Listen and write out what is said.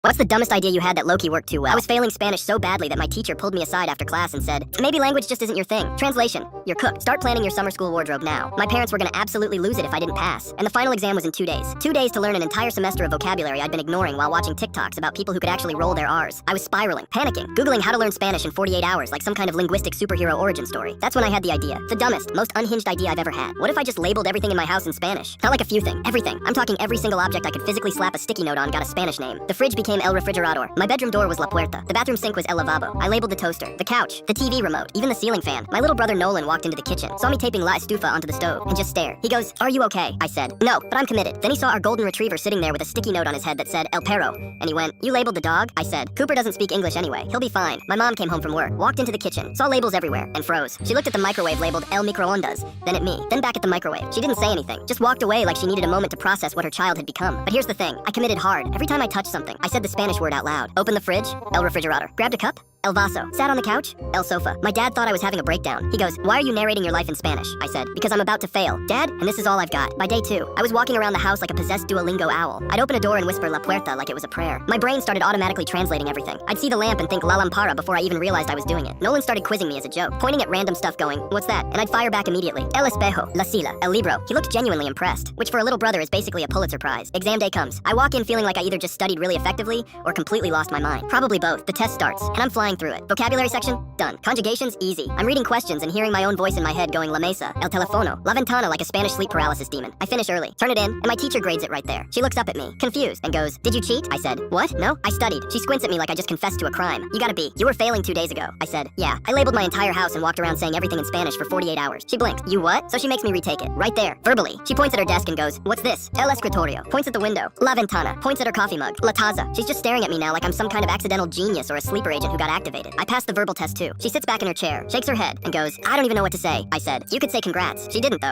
What's the dumbest idea you had that low-key worked too well? I was failing Spanish so badly that my teacher pulled me aside after class and said, maybe language just isn't your thing. Translation, you're cooked. Start planning your summer school wardrobe now. My parents were gonna absolutely lose it if I didn't pass. And the final exam was in 2 days. 2 days to learn an entire semester of vocabulary I'd been ignoring while watching TikToks about people who could actually roll their R's. I was spiraling, panicking, Googling how to learn Spanish in 48 hours like some kind of linguistic superhero origin story. That's when I had the idea. The dumbest, most unhinged idea I've ever had. What if I just labeled everything in my house in Spanish? Not like a few things, everything. I'm talking every single object I could physically slap a sticky note on got a Spanish name. The fridge became El Refrigerador. My bedroom door was La Puerta. The bathroom sink was El Lavabo. I labeled the toaster, the couch, the TV remote, even the ceiling fan. My little brother Nolan walked into the kitchen, saw me taping La Estufa onto the stove, and just stared. He goes, "Are you okay?" I said, "No, but I'm committed." Then he saw our golden retriever sitting there with a sticky note on his head that said El Perro, and he went, "You labeled the dog?" I said, "Cooper doesn't speak English anyway. He'll be fine." My mom came home from work, walked into the kitchen, saw labels everywhere, and froze. She looked at the microwave labeled El Microondas, then at me, then back at the microwave. She didn't say anything, just walked away like she needed a moment to process what her child had become. But here's the thing, I committed hard. Every time I touched something, I said the Spanish word out loud. Opened the fridge, El Refrigerador. Grabbed a cup, El Vaso. Sat on the couch, El Sofa. My dad thought I was having a breakdown. He goes, "Why are you narrating your life in Spanish?" I said, "Because I'm about to fail." "Dad?" And this is all I've got. By day 2, I was walking around the house like a possessed Duolingo owl. I'd open a door and whisper La Puerta like it was a prayer. My brain started automatically translating everything. I'd see the lamp and think La Lampara before I even realized I was doing it. Nolan started quizzing me as a joke, pointing at random stuff going, "What's that?" And I'd fire back immediately. El Espejo, La Sila, El Libro. He looked genuinely impressed, which for a little brother is basically a Pulitzer Prize. Exam day comes. I walk in feeling like I either just studied really effectively or completely lost my mind. Probably both. The test starts, and I'm flying through it. Vocabulary section, done. Conjugations, easy. I'm reading questions and hearing my own voice in my head going La Mesa, El Telefono, La Ventana like a Spanish sleep paralysis demon. I finish early, turn it in, and my teacher grades it right there. She looks up at me, confused, and goes, "Did you cheat?" I said, "What? No, I studied." She squints at me like I just confessed to a crime. "You gotta be. You were failing 2 days ago." I said, "Yeah." I labeled my entire house and walked around saying everything in Spanish for 48 hours. She blinked. "You what?" So she makes me retake it, right there, verbally. She points at her desk and goes, "What's this?" El Escritorio. Points at the window. La Ventana. Points at her coffee mug. La Taza. She's just staring at me now like I'm some kind of accidental genius or a sleeper agent who got activated. I passed the verbal test too. She sits back in her chair, shakes her head, and goes, "I don't even know what to say." I said, "You could say congrats." She didn't though.